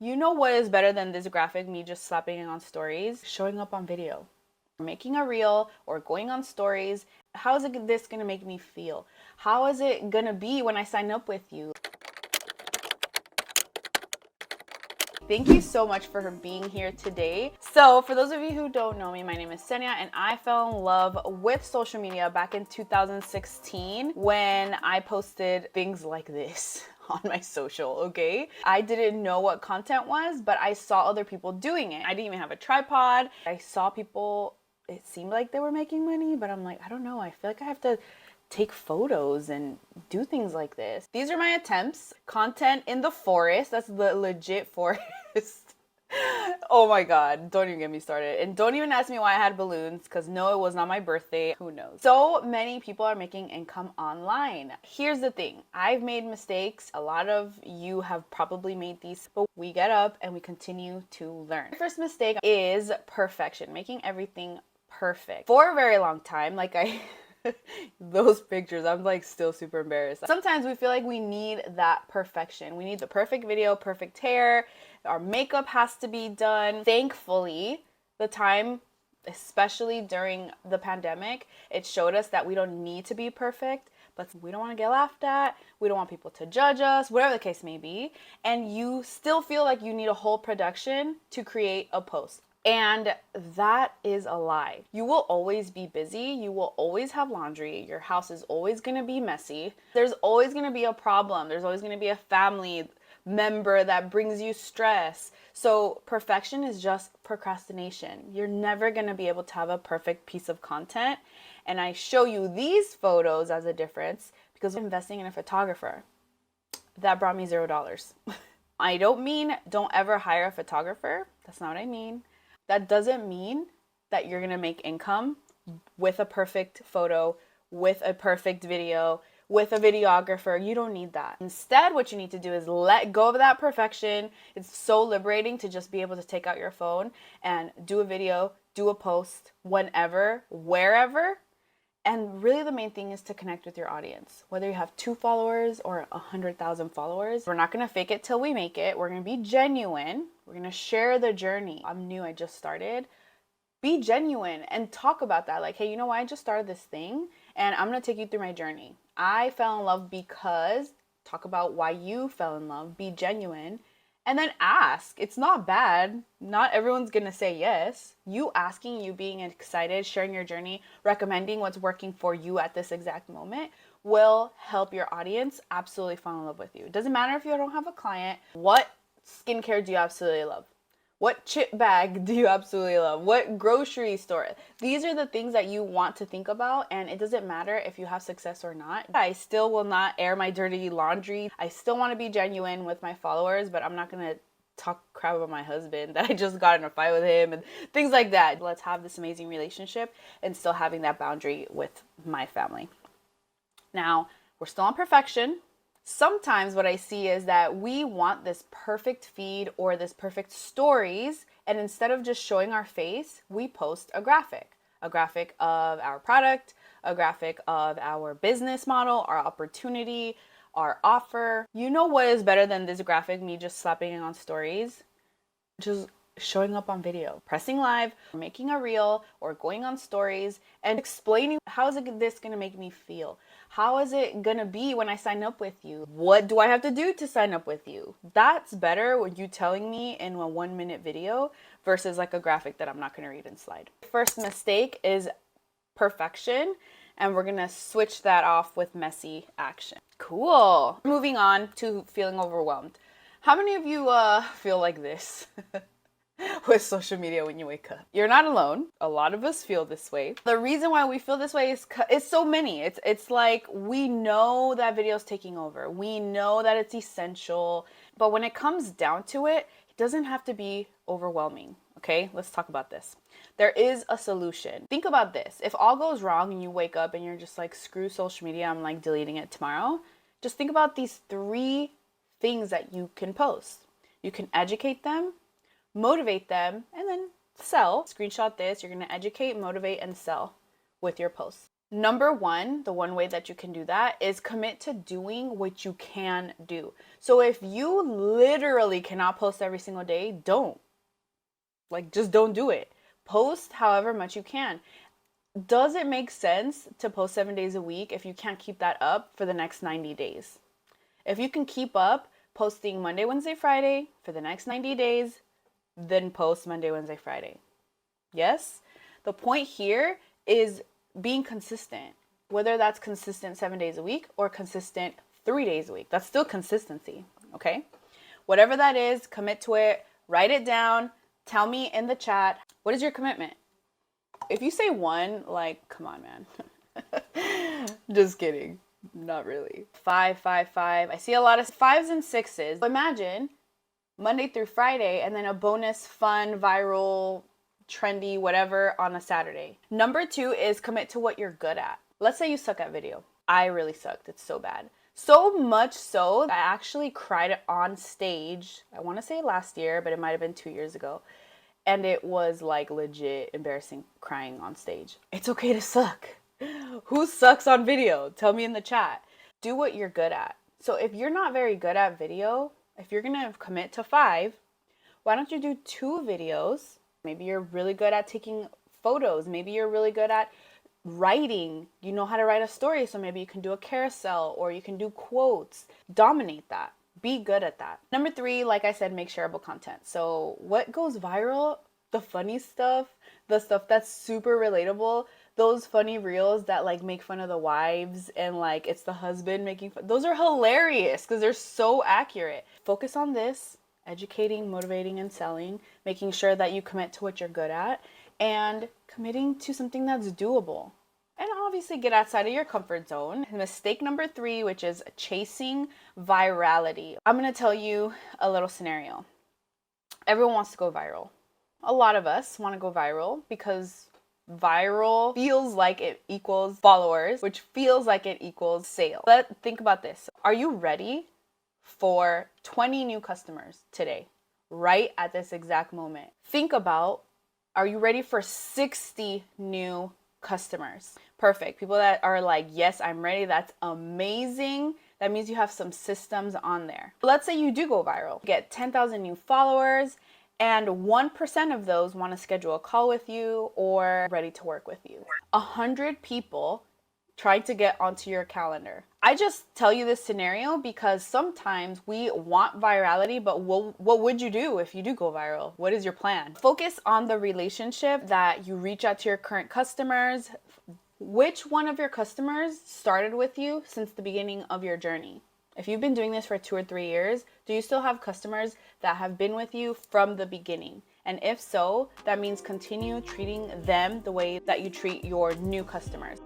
You know what is better than this graphic, me just slapping it on stories? Showing up on video. Making a reel or going on stories. How is this gonna make me feel? How is it gonna be when I sign up with you? Thank you so much for being here today. So for those of you who don't know me, my name is Senya and I fell in love with social media back in 2016 when I posted things like this on my social, okay? I didn't know what content was, but I saw other people doing it. I didn't even have a tripod. I saw people, it seemed like they were making money, but I'm like, I don't know. I feel like I have to take photos and do things like this. These are my attempts. Content in the forest. That's the legit forest. Oh my god, don't even get me started. And don't even ask me why I had balloons, because no, it was not my birthday. Who knows? So many people are making income online. Here's the thing. I've made mistakes. A lot of you have probably made these, but we get up and we continue to learn. The first mistake is perfection, making everything perfect. For a very long time, like those pictures, I'm like still super embarrassed. Sometimes we feel like we need that perfection. We need the perfect video, perfect hair, our makeup has to be done. Thankfully, the time, especially during the pandemic, it showed us that we don't need to be perfect, but we don't want to get laughed at. We don't want people to judge us, whatever the case may be. And you still feel like you need a whole production to create a post. And that is a lie. You will always be busy. You will always have laundry. Your house is always going to be messy. There's always going to be a problem. There's always going to be a family member that brings you stress. So perfection is just procrastination. You're never going to be able to have a perfect piece of content. And I show you these photos as a difference because I'm investing in a photographer. That brought me $0. I don't mean don't ever hire a photographer. That's not what I mean. That doesn't mean that you're gonna make income with a perfect photo, with a perfect video, with a videographer. You don't need that. Instead, what you need to do is let go of that perfection. It's so liberating to just be able to take out your phone and do a video, do a post, whenever, wherever. And really the main thing is to connect with your audience. Whether you have 2 followers or 100,000 followers, we're not gonna fake it till we make it. We're gonna be genuine. We're gonna share the journey. I'm new, I just started. Be genuine and talk about that. Like, hey, you know what? I just started this thing and I'm gonna take you through my journey. I fell in love because, talk about why you fell in love, be genuine. And then ask. It's not bad. Not everyone's going to say yes. You asking, you being excited, sharing your journey, recommending what's working for you at this exact moment will help your audience absolutely fall in love with you. It doesn't matter if you don't have a client. What skincare do you absolutely love? What chip bag do you absolutely love? What grocery store? These are the things that you want to think about, and it doesn't matter if you have success or not. I still will not air my dirty laundry. I still want to be genuine with my followers, but I'm not going to talk crap about my husband that I just got in a fight with him and things like that. Let's have this amazing relationship and still having that boundary with my family. Now, we're still on perfection. Sometimes what I see is that we want this perfect feed or this perfect stories, and instead of just showing our face, we post a graphic of our product, a graphic of our business model, our opportunity, our offer. You know what is better than this graphic, me just slapping it on stories? Just showing up on video, pressing live, making a reel, or going on stories and explaining how is this going to make me feel? How is it going to be when I sign up with you? What do I have to do to sign up with you? That's better when you telling me in a 1-minute video versus like a graphic that I'm not going to read and slide. First mistake is perfection, and we're going to switch that off with messy action. Cool. Moving on to feeling overwhelmed. How many of you feel like this? With social media when you wake up? You're not alone. A lot of us feel this way. The reason why we feel this way is it's so many. It's like we know that video's taking over. We know that it's essential. But when it comes down to it, it doesn't have to be overwhelming. Okay, let's talk about this. There is a solution. Think about this. If all goes wrong and you wake up and you're just like, screw social media, I'm like deleting it tomorrow. Just think about these 3 things that you can post. You can educate them, motivate them, and then sell. Screenshot this. You're going to educate, motivate, and sell with your posts. Number one, the one way that you can do that is commit to doing what you can do. So if you literally cannot post every single day, don't. Like, just don't do it. Post however much you can. Does it make sense to post 7 days a week if you can't keep that up for the next 90 days? If you can keep up posting Monday, Wednesday, Friday for the next 90 days, then post Monday, Wednesday, Friday. Yes? The point here is being consistent, whether that's consistent 7 days a week or consistent 3 days a week. That's still consistency, okay? Whatever that is, commit to it, write it down, tell me in the chat, what is your commitment? If you say one, like, come on, man. Just kidding. Not really. 5, 5, 5. I see a lot of 5s and 6s. Imagine Monday through Friday and then a bonus, fun, viral, trendy, whatever on a Saturday. Number 2 is commit to what you're good at. Let's say you suck at video. I really sucked. It's so bad. So much so, I actually cried on stage. I want to say last year, but it might have been 2 years ago. And it was like legit embarrassing crying on stage. It's okay to suck. Who sucks on video? Tell me in the chat. Do what you're good at. So if you're not very good at video, if you're going to commit to 5, why don't you do 2 videos? Maybe you're really good at taking photos. Maybe you're really good at writing. You know how to write a story, so maybe you can do a carousel or you can do quotes. Dominate that. Be good at that. Number 3, like I said, make shareable content. So what goes viral? The funny stuff, the stuff that's super relatable, those funny reels that like make fun of the wives and like it's the husband making fun. Those are hilarious because they're so accurate. Focus on this, educating, motivating, and selling, making sure that you commit to what you're good at and committing to something that's doable. And obviously get outside of your comfort zone. Mistake number 3, which is chasing virality. I'm going to tell you a little scenario. Everyone wants to go viral. A lot of us want to go viral because viral feels like it equals followers, which feels like it equals sales. But think about this. Are you ready for 20 new customers today, right at this exact moment? Think about, are you ready for 60 new customers? Perfect. People that are like, yes, I'm ready. That's amazing. That means you have some systems on there. Let's say you do go viral, get 10,000 new followers, and 1% of those want to schedule a call with you or ready to work with you. 100 people trying to get onto your calendar. I just tell you this scenario because sometimes we want virality, but what would you do if you do go viral? What is your plan? Focus on the relationship that you reach out to your current customers. Which one of your customers started with you since the beginning of your journey? If you've been doing this for 2 or 3 years, do you still have customers that have been with you from the beginning? And if so, that means continue treating them the way that you treat your new customers.